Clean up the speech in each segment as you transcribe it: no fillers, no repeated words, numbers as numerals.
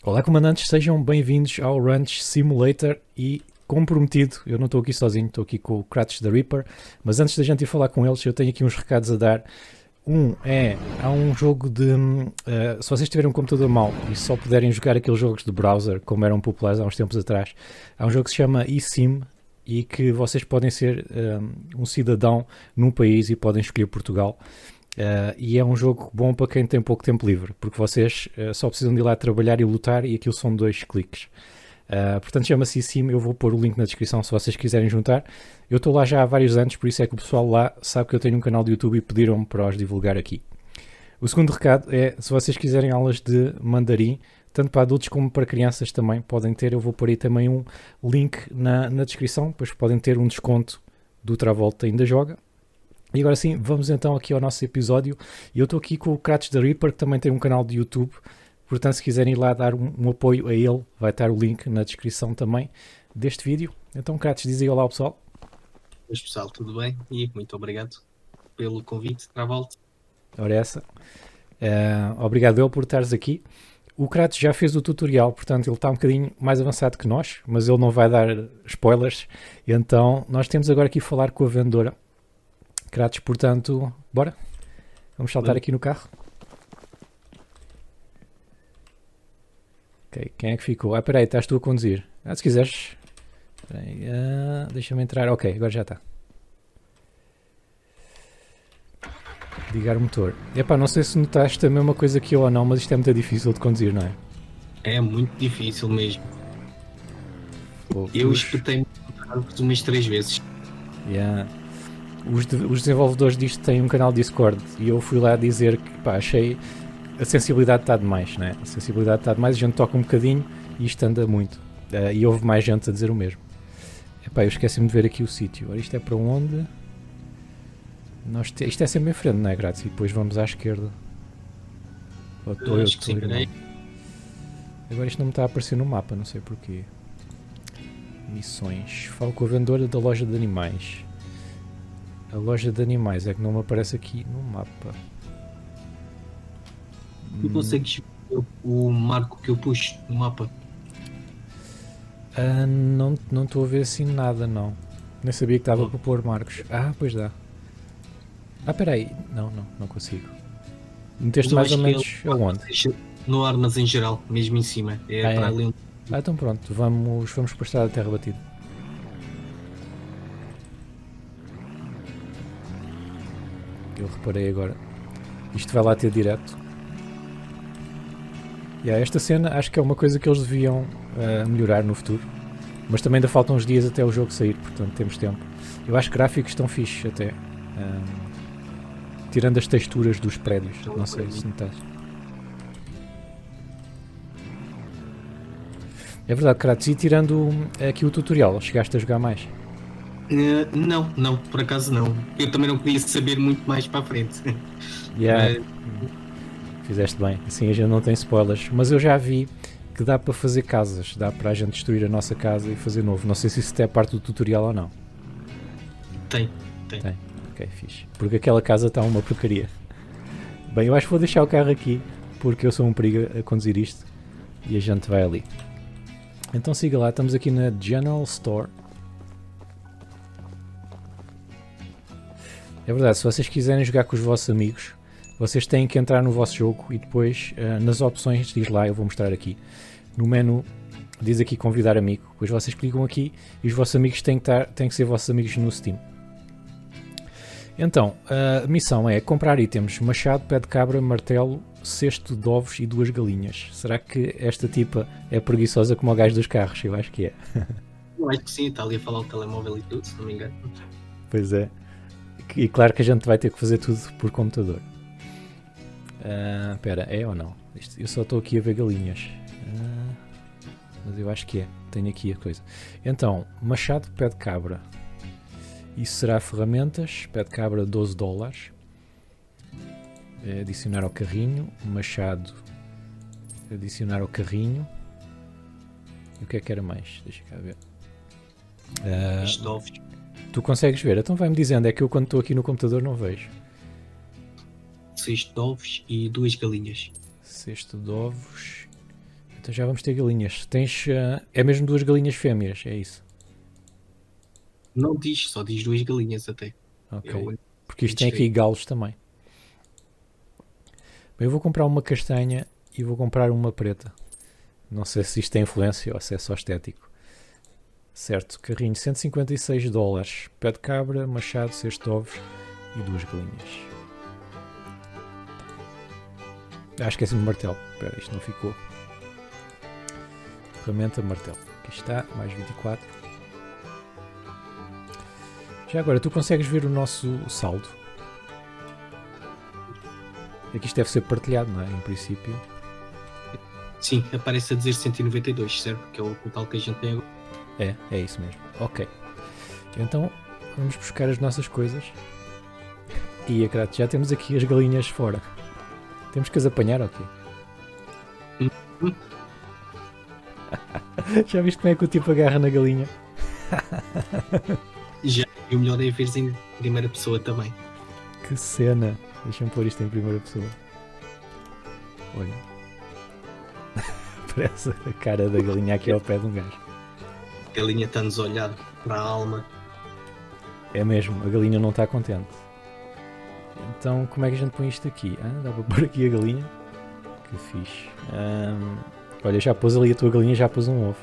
Olá, comandantes, sejam bem-vindos ao Ranch Simulator e, como prometido, eu não estou aqui sozinho, estou aqui com o Kratos da Reaper, mas antes da gente ir falar com eles, eu tenho aqui uns recados a dar. Há um jogo de... se vocês tiverem um computador mau e só puderem jogar aqueles jogos de browser, como eram populares há uns tempos atrás, há um jogo que se chama eSIM e que vocês podem ser um cidadão num país e podem escolher Portugal. E é um jogo bom para quem tem pouco tempo livre, porque vocês só precisam de ir lá trabalhar e lutar e aquilo são 2 cliques. Portanto, chama-se eSIM. Eu vou pôr o link na descrição se vocês quiserem juntar. Eu estou lá já há vários anos, por isso é que o pessoal lá sabe que eu tenho um canal de YouTube e pediram-me para os divulgar aqui. O segundo recado é, se vocês quiserem aulas de mandarim, tanto para adultos como para crianças também podem ter. Eu vou pôr aí também um link na descrição, depois podem ter um desconto do Travolta Ainda Joga. E agora sim, vamos então aqui ao nosso episódio. Eu estou aqui com o Kratos da Reaper, que também tem um canal de YouTube. Portanto, se quiserem ir lá dar um apoio a ele, vai estar o link na descrição também deste vídeo. Então, Kratos, diz aí olá ao pessoal. Mas pessoal, tudo bem? E muito obrigado pelo convite para a volta. Ora essa. Obrigado eu por estares aqui. O Kratos já fez o tutorial, portanto ele está um bocadinho mais avançado que nós, mas ele não vai dar spoilers. Então, nós temos agora aqui a falar com a vendedora. Kratos, portanto, bora? Vamos saltar aqui no carro. Ok, quem é que ficou? Espera aí, estás tu a conduzir. Se quiseres. Deixa-me entrar. Ok, agora já está. Ligar o motor. Epá, não sei se notaste a mesma coisa que eu ou não, mas isto é muito difícil de conduzir, não é? É muito difícil mesmo. Eu espetei-me umas 3 vezes. Yeah. Os desenvolvedores disto têm um canal Discord e eu fui lá dizer que pá, achei a sensibilidade está demais, né? A sensibilidade está demais, a gente toca um bocadinho e isto anda muito. E houve mais gente a dizer o mesmo. Epá, eu esqueci-me de ver aqui o sítio. Ora, isto é para onde? Isto é sempre em frente, não é, Grátis? E depois vamos à esquerda. Acho que sim, peraí. Agora isto não me está a aparecer no mapa, não sei porquê. Missões. Falo com a vendedora da loja de animais. A loja de animais é que não me aparece aqui no mapa. Tu consegues ver o marco que eu puxo no mapa? Não estou a ver assim nada, não. Nem sabia que estava para pôr marcos. Pois dá. Espera aí. Não consigo. Meteste mais ou menos aonde? No armazém geral, mesmo em cima. Para ali onde... Então pronto, vamos para a estrada de terra batida. Eu reparei agora. Isto vai lá ter direto. Esta cena acho que é uma coisa que eles deviam melhorar no futuro. Mas também ainda faltam uns dias até o jogo sair, portanto temos tempo. Eu acho que gráficos estão fixes até. Tirando as texturas dos prédios. Não sei se notaste. É verdade, Kratos. E tirando aqui o tutorial, chegaste a jogar mais? Não, por acaso não. Eu também não queria saber muito mais para a frente. Fizeste bem, assim a gente não tem spoilers. Mas eu já vi que dá para fazer casas, dá para a gente destruir a nossa casa e fazer novo. Não sei se isso é parte do tutorial ou não. Tem. Ok, fixe. Porque aquela casa está uma porcaria. Bem, eu acho que vou deixar o carro aqui porque eu sou um perigo a conduzir isto e a gente vai ali. Então siga lá, estamos aqui na General Store. É verdade, se vocês quiserem jogar com os vossos amigos, vocês têm que entrar no vosso jogo e depois nas opções diz lá, eu vou mostrar aqui. No menu diz aqui convidar amigo, depois vocês clicam aqui e os vossos amigos têm que ser vossos amigos no Steam. Então, a missão é comprar itens, machado, pé de cabra, martelo, cesto de ovos e 2 galinhas. Será que esta tipa é preguiçosa como o gajo dos carros? Eu acho que é. Eu acho que sim, está ali a falar o telemóvel e tudo, se não me engano. Pois é. E claro que a gente vai ter que fazer tudo por computador. Espera, é ou não? Eu só estou aqui a ver galinhas. Mas eu acho que é. Tenho aqui a coisa. Então, machado, pé de cabra. Isso será ferramentas. Pé de cabra, $12. Adicionar ao carrinho. Machado. Adicionar ao carrinho. E o que é que era mais? Deixa cá ver. Tu consegues ver? Então vai-me dizendo. É que eu quando estou aqui no computador não vejo. Cesto de ovos e 2 galinhas. Cesto de ovos. Então já vamos ter galinhas. Tens. É mesmo 2 galinhas fêmeas, é isso? Não diz, só diz 2 galinhas até. Ok. É o Porque isto tem aqui galos também. Bem, eu vou comprar uma castanha e vou comprar uma preta. Não sei se isto tem influência ou se é só estético. Certo, carrinho, $156. Pé de cabra, machado, cesto de ovos e 2 galinhas. Esqueci-me do martelo. Espera, isto não ficou. Ferramenta, martelo. Aqui está, mais 24. Já agora, tu consegues ver o nosso saldo? É que isto deve ser partilhado, não é? Em princípio. Sim, aparece a dizer 192, certo? Que é o total que a gente tem agora. É isso mesmo. Ok. Então, vamos buscar as nossas coisas. E, Crato, já temos aqui as galinhas fora. Temos que as apanhar, ok? Já viste como é que o tipo agarra na galinha? Já, e o melhor é ver em primeira pessoa também. Que cena! Deixa-me pôr isto em primeira pessoa. Olha. Parece a cara da galinha aqui ao pé de um gajo. A galinha está-nos a olhar para a alma. É mesmo, a galinha não está contente. Então, como é que a gente põe isto aqui? Dá para pôr aqui a galinha? Que fixe. Olha, já pôs ali a tua galinha, já pôs um ovo.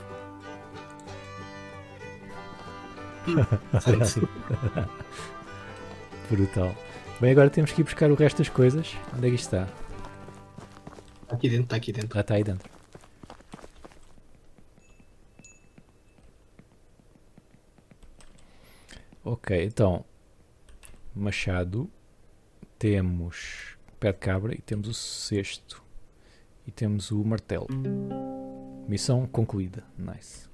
Brutal. Bem, agora temos que ir buscar o resto das coisas. Onde é que isto está? Está aqui dentro, está aqui dentro. Está aí dentro. Ok, então machado, temos pé de cabra e temos o cesto e temos o martelo. Missão concluída. Nice.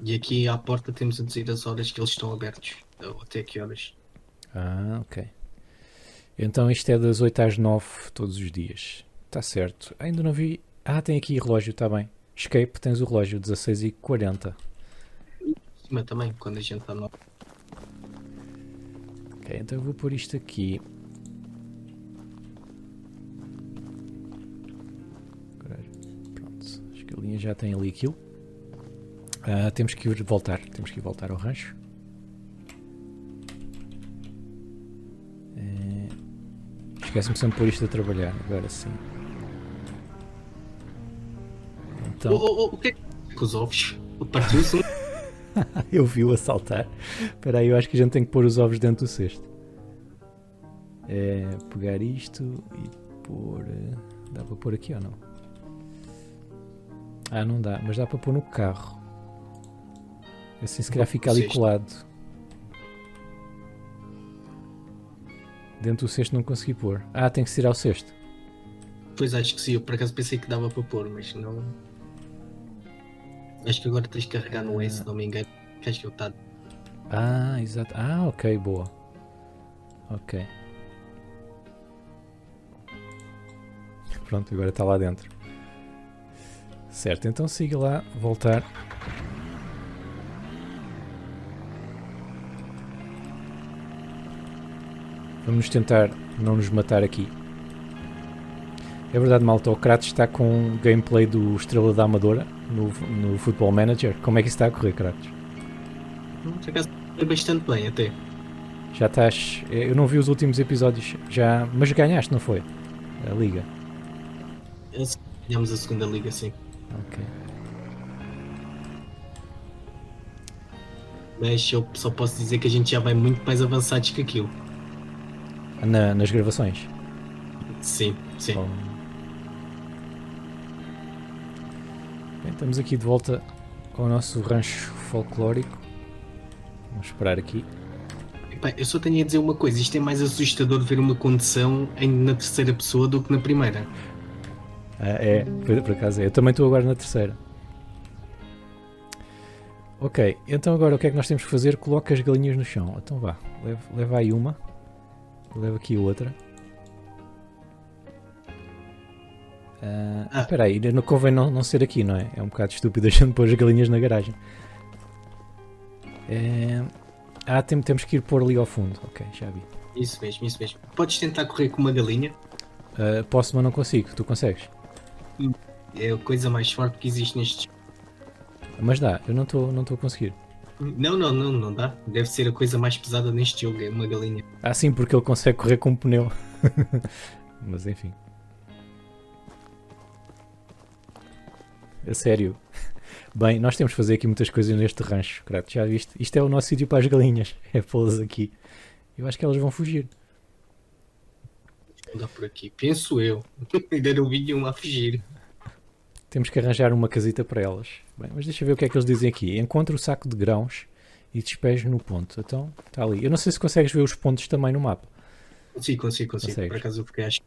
E aqui à porta temos a dizer as horas que eles estão abertos. Ou até que horas. Ok. Então isto é das 8 às 9 todos os dias. Está certo. Ainda não vi. Tem aqui relógio, está bem. Escape, tens o relógio, 16h40. Mas também, quando a gente está no... Ok, então eu vou pôr isto aqui. Pronto, as galinhas já têm ali aquilo. Temos que ir voltar ao rancho. Esquece-me sempre de pôr isto a trabalhar, agora sim. Então... O que é que com os ovos? Partiu-se. Eu vi-o a saltar. Espera aí, eu acho que a gente tem que pôr os ovos dentro do cesto. Pegar isto e pôr... Dá para pôr aqui ou não? Não dá, mas dá para pôr no carro. Assim se calhar fica ali colado. Dentro do cesto não consegui pôr. Tem que tirar o cesto. Pois acho que sim, eu por acaso pensei que dava para pôr, mas não... Acho que agora tens de carregar no E, se não me engano. Que acho que eu está... Exato. Ok, boa. Ok. Pronto, agora está lá dentro. Certo, então siga lá, voltar. Vamos tentar não nos matar aqui. É verdade, malta, o Kratos está com gameplay do Estrela da Amadora no Football Manager. Como é que isso está a correr, Kratos? Por acaso é bastante bem até. Já estás... Eu não vi os últimos episódios, mas ganhaste, não foi? A Liga. Ganhamos a segunda Liga, sim. Ok. Mas eu só posso dizer que a gente já vai muito mais avançados que aquilo. Nas gravações? Sim. Bem, estamos aqui de volta ao nosso rancho folclórico. Vamos esperar aqui. Epá, eu só tenho a dizer uma coisa, isto é mais assustador ver uma condução na terceira pessoa do que na primeira. Por acaso é. Eu também estou agora na terceira. Ok, então agora o que é que nós temos que fazer? Coloca as galinhas no chão. Então vá, leva aí uma. Leva aqui outra. Espera aí, não convém não ser aqui, não é? É um bocado estúpido a gente pôr as galinhas na garagem. Temos que ir pôr ali ao fundo. Ok, já vi. Isso mesmo. Podes tentar correr com uma galinha? Posso, mas não consigo. Tu consegues? É a coisa mais forte que existe neste jogo. Mas dá, eu não estou a conseguir. Não dá. Deve ser a coisa mais pesada neste jogo, é uma galinha. Ah, sim, porque ele consegue correr com um pneu. Mas enfim. A sério. Bem, nós temos de fazer aqui muitas coisas neste rancho, Kratos, já viste? Isto é o nosso sítio para as galinhas. É pô-las aqui. Eu acho que elas vão fugir. Não dá por aqui. Penso eu. Ainda não vi nenhuma a fugir. Temos que arranjar uma casita para elas. Bem, mas deixa eu ver o que é que eles dizem aqui. Encontra o saco de grãos e despeje no ponto. Então, está ali. Eu não sei se consegues ver os pontos também no mapa. Consigo. Consegues? Por acaso eu fiquei acho.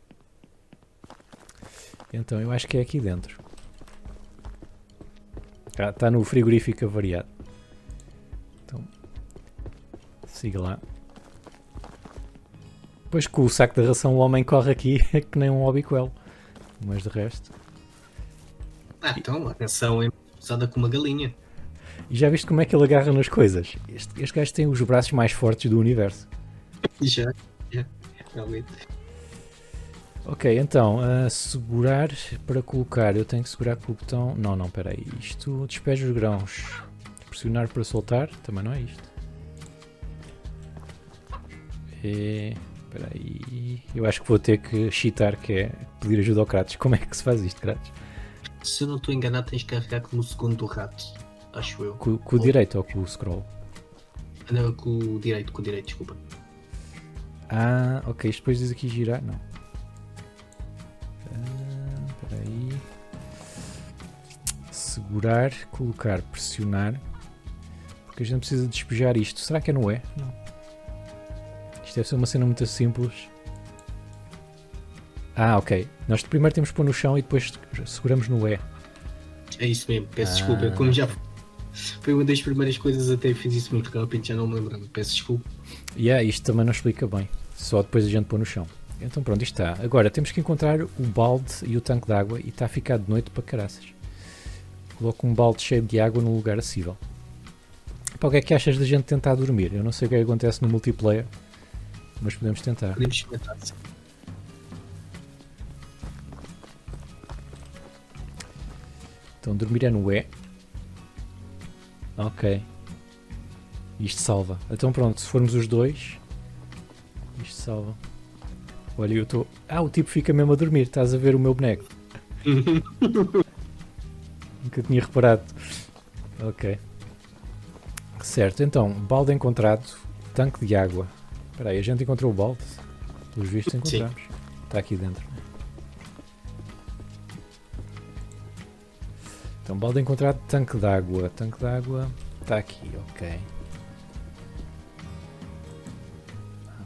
Então, eu acho que é aqui dentro. Está no frigorífico avariado. Então, siga lá. Depois com o saco de ração o homem corre aqui é que nem um obiquel. Mas de resto... Então, atenção, é pesada como uma galinha. E já viste como é que ele agarra nas coisas? Este gajo tem os braços mais fortes do universo. Já, realmente. Ok, então, segurar para colocar. Eu tenho que segurar com o botão... Não, espera aí. Isto, despeja os grãos. Pressionar para soltar. Também não é isto. Espera aí. Eu acho que vou ter que cheatar, que é pedir ajuda ao Kratos. Como é que se faz isto, Kratos? Se eu não estou enganado, tens que carregar como o segundo do rato. Acho eu. Com o direito ou com o scroll? Não, com o direito, desculpa. Ah, ok. Isto depois diz aqui girar. Não. Espera aí. Segurar, colocar, pressionar. Porque a gente precisa despejar isto. Será que é no E? Não. Isto deve ser uma cena muito simples. Ah, ok. Nós primeiro temos que pôr no chão e depois seguramos no E. É isso mesmo, peço desculpa. Como já foi uma das primeiras coisas, até fiz isso muito, porque de repente já não me lembrava. Peço desculpa. Isto também não explica bem. Só depois a gente pôr no chão. Então pronto, isto está. Agora temos que encontrar o balde e o tanque de água e está a ficar de noite para caraças. Coloco um balde cheio de água num lugar acessível. Para o que é que achas da gente tentar dormir? Eu não sei o que é que acontece no multiplayer, mas podemos tentar. Podemos experimentar. Então dormir é no E. Ok. Isto salva. Então pronto, se formos os dois, isto salva. Olha, eu estou... o tipo fica mesmo a dormir. Estás a ver o meu boneco? Nunca tinha reparado. Ok. Certo, então, balde encontrado, tanque de água. Espera aí, a gente encontrou o balde? Pelos vistos encontramos. Está aqui dentro. Então, balde encontrado, tanque de água. Tanque de água está aqui, ok.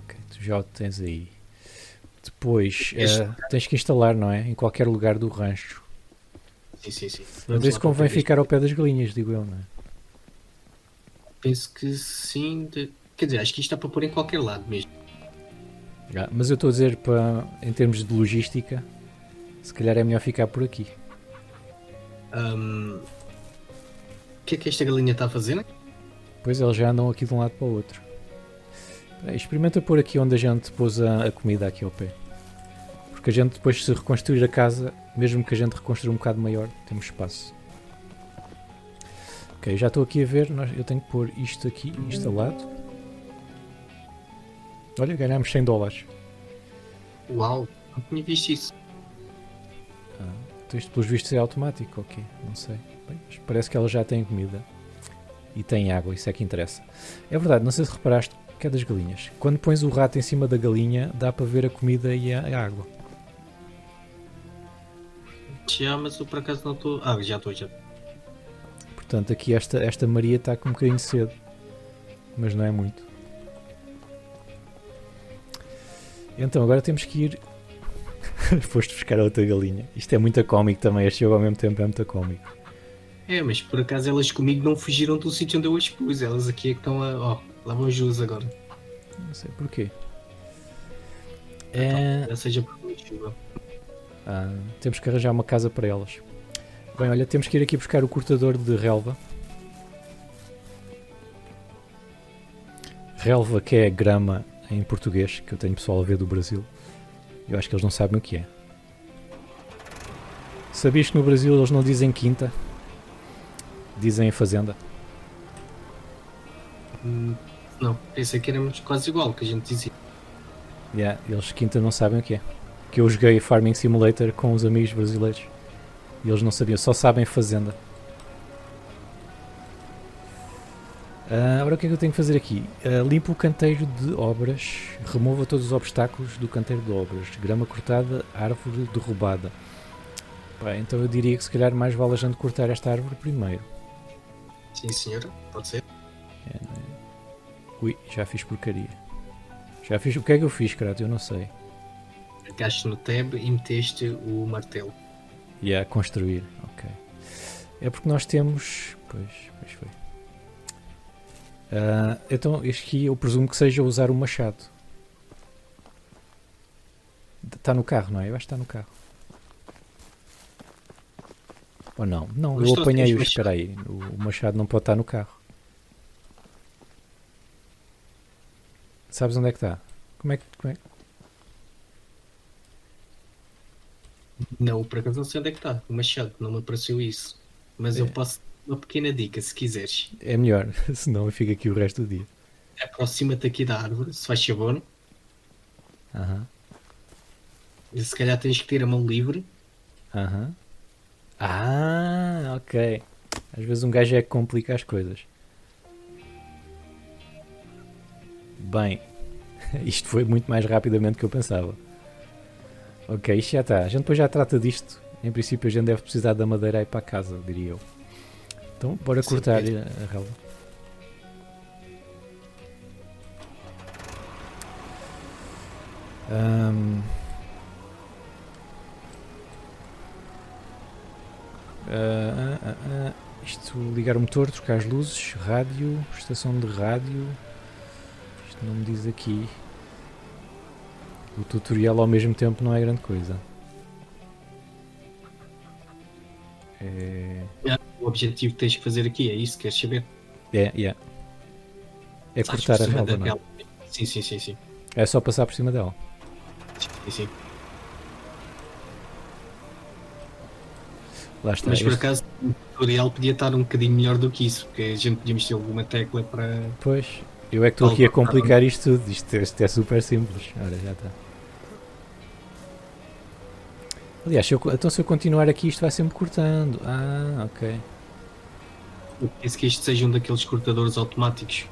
Ok, tu já o tens aí. Depois, tens que instalar, não é? Em qualquer lugar do rancho. Sim. Mas isso convém ficar ao pé das galinhas, digo eu, não é? Penso que sim. Quer dizer, acho que isto está para pôr em qualquer lado mesmo. Mas eu estou a dizer, em termos de logística, se calhar é melhor ficar por aqui. O que é que esta galinha está a fazer, né? Pois eles já andam aqui de um lado para o outro. Experimenta pôr aqui onde a gente pôs a comida aqui ao pé. Porque a gente depois, se reconstruir a casa, mesmo que a gente reconstrua um bocado maior, temos espaço. Ok, já estou aqui a ver, eu tenho que pôr isto aqui instalado. Olha, ganhámos $100. Uau, não tinha visto isso. Então isto pelos vistos é automático, ok, não sei. Bem, mas parece que elas já têm comida. E têm água, isso é que interessa. É verdade, não sei se reparaste que é das galinhas. Quando pões o rato em cima da galinha, dá para ver a comida e a água. Já, mas eu por acaso não estou... já estou. Portanto, aqui esta Maria está com um bocadinho cedo. Mas não é muito. Então, agora temos que ir... Foste buscar a outra galinha. Isto é muito cómico também. Este jogo ao mesmo tempo é muito cómico. É, mas por acaso elas comigo não fugiram do sítio onde eu as pus. Elas aqui é que estão a... lá vão as duas agora. Não sei porquê. Já seja por chuva. Temos que arranjar uma casa para elas. Bem, olha, temos que ir aqui buscar o cortador de relva. Relva, que é grama em português, que eu tenho pessoal a ver do Brasil. Eu acho que eles não sabem o que é. Sabias que no Brasil eles não dizem quinta? Dizem fazenda. Não, pensei que éramos quase igual que a gente dizia. Yeah, eles quinta não sabem o que é. Que eu joguei Farming Simulator com os amigos brasileiros. E eles não sabiam, só sabem fazenda. Agora o que é que eu tenho que fazer aqui? Limpo o canteiro de obras. Remova todos os obstáculos do canteiro de obras. Grama cortada, árvore derrubada. Pá, então eu diria que se calhar mais vale a gente cortar esta árvore primeiro. Sim, senhora, pode ser. Ui, já fiz porcaria. Já fiz. O que é que eu fiz, Crato? Eu não sei. Clicaste no tab e meteste o martelo. E a construir, ok. É porque nós temos. Pois foi. Então, este aqui eu presumo que seja usar o machado. Está no carro, não é? Eu acho que está no carro. Ou não? Não, Mas eu tu apanhei tens o. machado. Espera aí, o machado não pode estar no carro. Sabes onde é que está? Como é que. Não, por acaso não sei onde é que está o machado, não me apareceu isso. Mas eu posso dar uma pequena dica, se quiseres. É melhor, senão eu fico aqui o resto do dia. Aproxima-te aqui da árvore, se faz favor. Aham. E se calhar tens que ter a mão livre. Aham. Ok. Às vezes um gajo é que complica as coisas. Bem, isto foi muito mais rapidamente do que eu pensava. Ok, isto já está. A gente depois já trata disto. Em princípio a gente deve precisar da madeira aí para casa, diria eu. Então bora Sim, cortar é. a relva. Isto, ligar o motor, trocar as luzes, rádio, estação de rádio. Isto não me diz aqui. O tutorial ao mesmo tempo não é grande coisa. O objetivo que tens que fazer aqui é isso, queres saber? É Estás cortar por a cima relva, da não é? relva. Sim. É só passar por cima dela. Sim. Lá está. Mas por acaso o tutorial podia estar um bocadinho melhor do que isso, porque a gente podíamos ter alguma tecla para. Pois, eu é que estou aqui a complicar isto tudo. Isto é super simples. Ora, já está. Aliás, então se eu continuar aqui isto vai sempre cortando. Ok. Eu penso que isto seja um daqueles cortadores automáticos.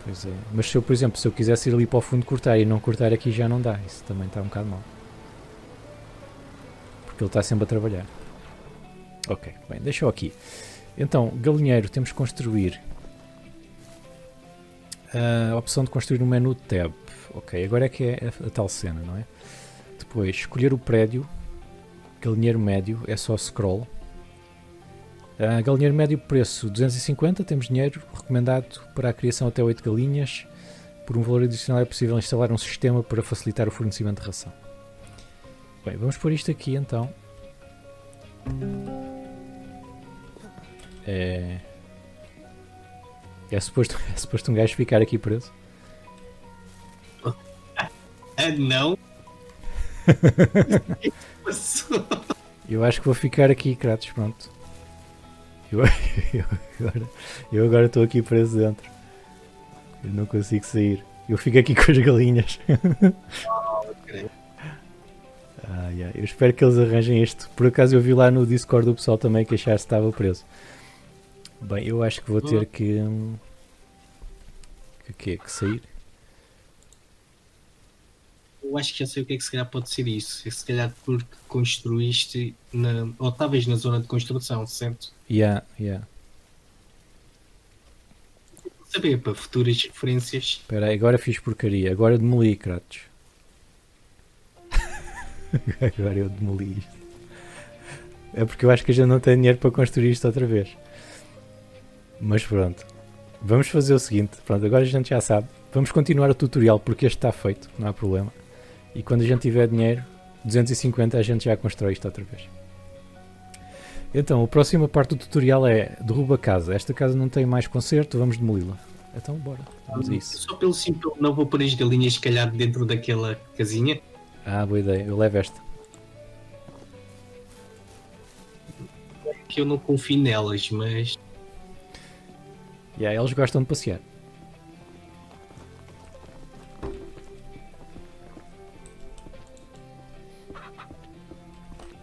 Pois é. Mas se eu, por exemplo, se eu quisesse ir ali para o fundo cortar e não cortar aqui já não dá. Isso também está um bocado mal. Porque ele está sempre a trabalhar. Ok, bem, deixa-o aqui. Então, galinheiro, temos que construir. A opção de construir um menu tab. Ok, agora é que é a tal cena, não é? Depois, escolher o prédio. Galinheiro médio, é só scroll. Galinheiro médio, preço 250, temos dinheiro. Recomendado para a criação até 8 galinhas. Por um valor adicional é possível instalar um sistema para facilitar o fornecimento de ração. Bem, vamos pôr isto aqui então. É suposto um gajo ficar aqui preso. Não. Passou. Eu acho que vou ficar aqui, Kratos, pronto. Eu agora estou aqui preso dentro. Eu não consigo sair. Eu fico aqui com as galinhas. Eu espero que eles arranjem isto. Por acaso eu vi lá no Discord do pessoal também que achasse que estava preso. Bem, eu acho que vou ter que sair. Eu acho que já sei o que é que se calhar pode ser isso. É se calhar porque construíste ou estavas na zona de construção, certo? Yeah. Saber para futuras referências. Espera aí, agora fiz porcaria. Agora demoli, Kratos. Agora eu demoli isto. É porque eu acho que a gente não tem dinheiro para construir isto outra vez. Mas pronto. Vamos fazer o seguinte. Pronto, agora a gente já sabe. Vamos continuar o tutorial porque este está feito. Não há problema. E quando a gente tiver dinheiro, 250, a gente já constrói isto outra vez. Então, a próxima parte do tutorial é derruba a casa. Esta casa não tem mais conserto, vamos demoli-la. Então, bora. Vamos a isso. Só pelo simples, não vou pôr as galinhas, se calhar, dentro daquela casinha. Ah, boa ideia, eu levo esta. Que eu não confio nelas, mas E aí eles gostam de passear.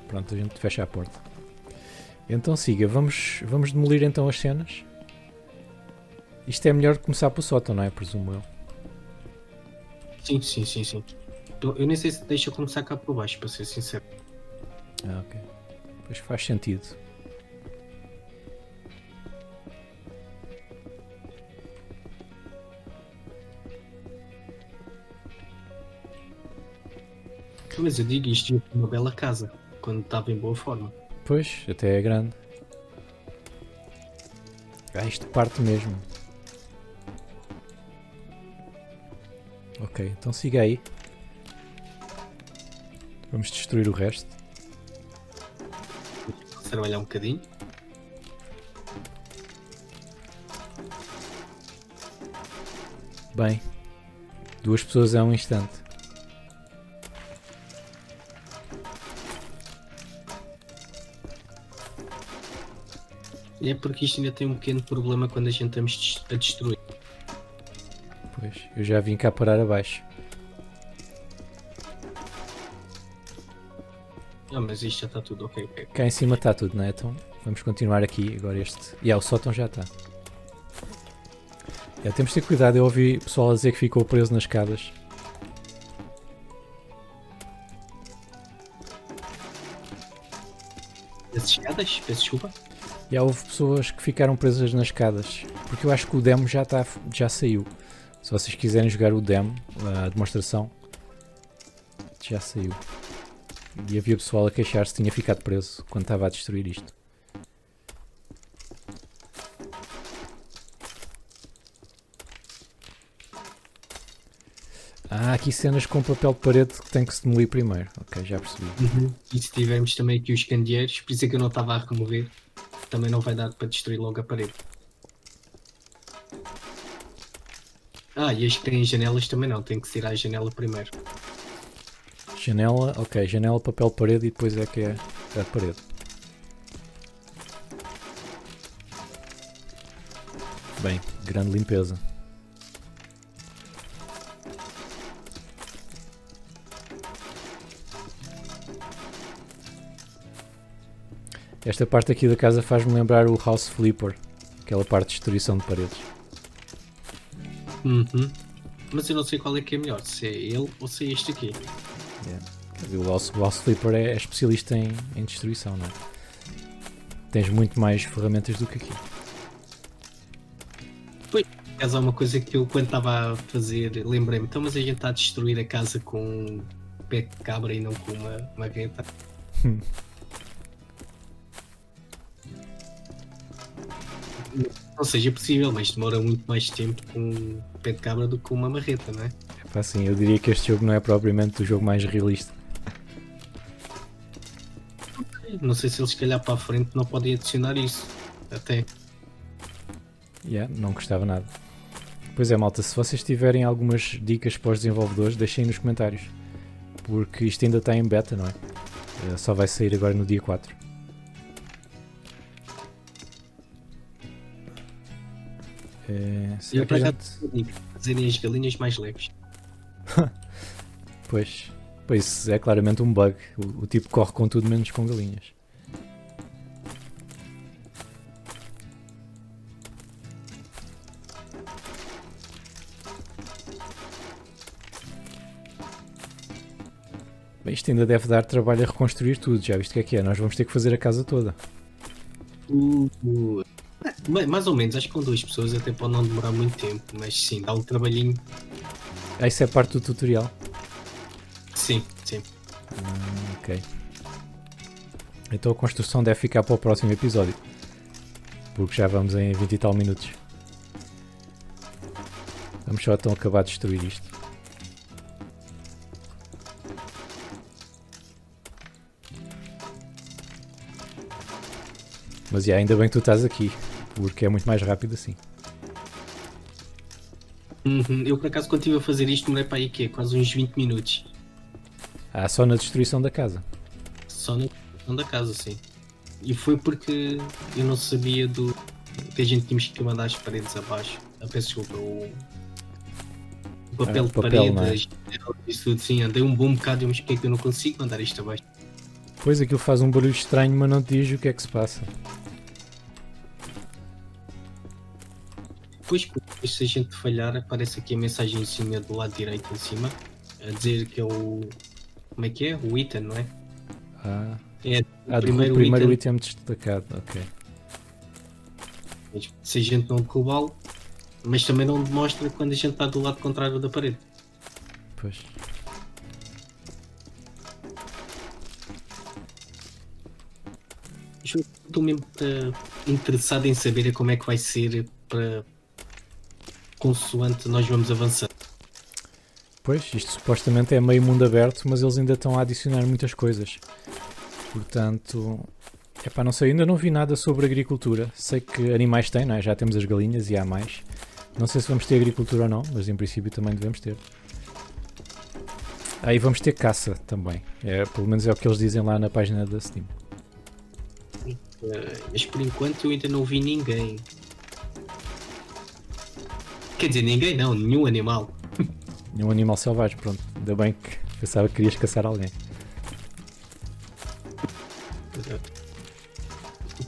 Pronto, a gente fecha a porta. Então siga, vamos demolir então as cenas. Isto é melhor começar pelo sótão, não é? Presumo eu. sim, sim, sim, sim. Eu nem sei se deixa começar cá por baixo, para ser sincero. Ah, ok. Pois faz sentido. Mas eu digo isto é uma bela casa, quando estava em boa forma. Pois, até é grande. Ah, isto parte mesmo. Ok, então siga aí. Vamos destruir o resto. Trabalhar um bocadinho. Bem, 2 pessoas a um instante. E é porque isto ainda tem um pequeno problema quando a gente estamos a destruir. Pois, eu já vim cá parar abaixo. Ah, mas isto já está tudo ok, ok. Cá em cima está tudo, não é? Então vamos continuar aqui. Agora este. E o sótão já está. Temos de ter cuidado. Eu ouvi pessoal a dizer que ficou preso nas escadas. As escadas, peço desculpa. E houve pessoas que ficaram presas nas escadas. Porque eu acho que o demo já saiu. Se vocês quiserem jogar o demo, a demonstração, já saiu. E havia pessoal a queixar-se que tinha ficado preso quando estava a destruir isto. Ah, aqui cenas com papel de parede que tem que se demolir primeiro. Ok, já percebi. E se tivermos também aqui os candeeiros, por isso é que eu não estava a remover, também não vai dar para destruir logo a parede. Ah, e as que têm janelas também não, tem que ser à janela primeiro. Janela, ok, janela, papel de parede e depois é que é a parede. Bem, grande limpeza. Esta parte aqui da casa faz-me lembrar o House Flipper, aquela parte de destruição de paredes. Mas eu não sei qual é que é melhor, se é ele ou se é este aqui. Quer dizer, o House Flipper é especialista em destruição, não é? Tens muito mais ferramentas do que aqui. Mas há uma coisa que eu, quando estava a fazer, lembrei-me, então, mas a gente está a destruir a casa com um pé de cabra e não com uma marreta. Não seja possível, mas demora muito mais tempo com um pé de cabra do que com uma marreta, não é? Assim, eu diria que este jogo não é propriamente o jogo mais realista. Não sei se eles, se calhar, para a frente não podem adicionar isso. Até. Não gostava nada. Pois é, malta, se vocês tiverem algumas dicas para os desenvolvedores, deixem nos comentários. Porque isto ainda está em beta, não é? Só vai sair agora no dia 4. Eu, por acaso, digo, fazerem as galinhas mais leves. Pois é claramente um bug. O tipo corre com tudo menos com galinhas. Bem, isto ainda deve dar trabalho a reconstruir tudo. Já viste o que é? Nós vamos ter que fazer a casa toda. Mais ou menos, acho que com 2 pessoas até pode não demorar muito tempo, mas sim, dá um trabalhinho. Isso é parte do tutorial? Sim, sim. Ok. Então a construção deve ficar para o próximo episódio. Porque já vamos em 20 e tal minutos. Vamos só então acabar de destruir isto. Mas ainda bem que tu estás aqui, porque é muito mais rápido assim. Eu por acaso quando estive a fazer isto demorei para aí quase uns 20 minutos. Ah, só na destruição da casa. Só na construção da casa, sim. E foi porque eu não sabia do que a gente tínhamos que mandar as paredes abaixo. A peço desculpa, o papel de papel, não é? paredes, isso tudo sim. Andei um bom bocado, mas porque é que eu não consigo mandar isto abaixo? Pois, aquilo faz um barulho estranho, mas não te diz o que é que se passa. Depois, se a gente falhar, aparece aqui a mensagem em cima, do lado direito em cima, a dizer que é o. Como é que é? O item, não é? Ah, É o primeiro item destacado, ok. Se a gente não derrubá-lo, mas também não demonstra quando a gente está do lado contrário da parede. Pois. Estou mesmo interessado em saber como é que vai ser para consoante nós vamos avançando. Pois, isto supostamente é meio mundo aberto, mas eles ainda estão a adicionar muitas coisas. Portanto, epá, não sei, ainda não vi nada sobre agricultura. Sei que animais tem, não é? Já temos as galinhas e há mais. Não sei se vamos ter agricultura ou não, mas em princípio também devemos ter. Aí vamos ter caça também. Pelo menos é o que eles dizem lá na página da Steam. Mas por enquanto eu ainda não vi ninguém. Quer dizer, ninguém não, nenhum animal. Nenhum animal selvagem, pronto. Ainda bem que pensava que querias caçar alguém.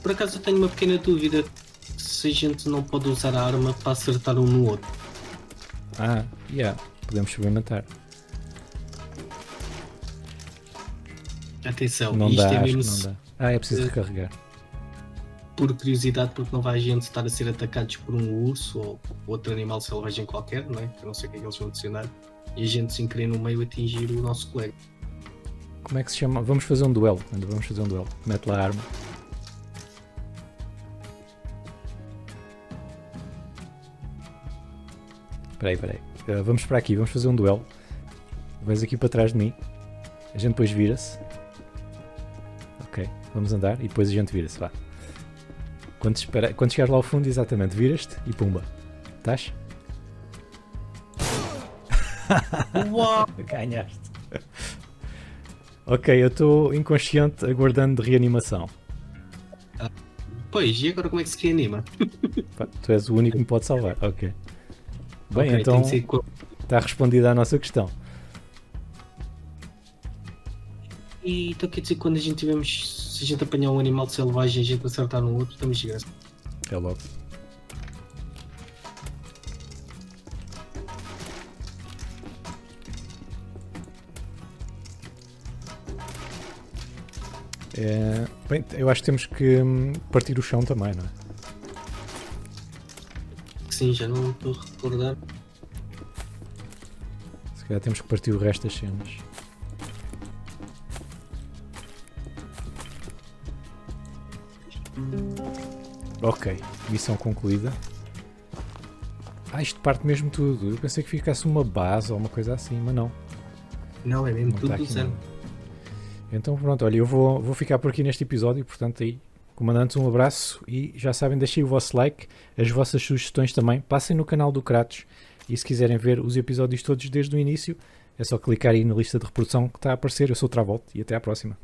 Por acaso eu tenho uma pequena dúvida se a gente não pode usar a arma para acertar um no outro. Ah, podemos experimentar. Atenção, Não isto dá, é acho mesmo que não dá. Ah, é preciso recarregar. por curiosidade, porque não vai a gente estar a ser atacados por um urso ou outro animal selvagem qualquer, não é? Que eu não sei o que é que eles vão adicionar. E a gente sem querer no meio atingir o nosso colega. Como é que se chama? Vamos fazer um duelo. Ainda vamos fazer um duelo. Mete lá a arma. Espera aí. Vamos para aqui, vamos fazer um duelo. Vais aqui para trás de mim. A gente depois vira-se. Ok, vamos andar e depois a gente vira-se, vá. Quando chegares lá ao fundo, exatamente, viras-te e pumba. Estás? Uau! Ganhaste. Ok, eu estou inconsciente aguardando de reanimação. Pois, e agora como é que se reanima? Pá, tu és o único que me pode salvar. Ok. Bem, Ok, então tem que ser está respondida a nossa questão. E então quer dizer que quando a gente tivermos. Se a gente apanhar um animal selvagem e a gente acertar no outro, estamos de graça. É logo. Bem, eu acho que temos que partir o chão também, não é? Sim, já não estou a recordar. Se calhar temos que partir o resto das cenas. Ok, missão concluída. Isto parte mesmo tudo. Eu pensei que ficasse uma base ou uma coisa assim, mas não. Não, é mesmo Não tudo está do aqui zero. nada. Então pronto, olha, eu vou ficar por aqui neste episódio, portanto aí, comandantes, um abraço e já sabem, deixem o vosso like, as vossas sugestões também, passem no canal do Kratos e se quiserem ver os episódios todos desde o início, é só clicar aí na lista de reprodução que está a aparecer. Eu sou o Travolt e até à próxima.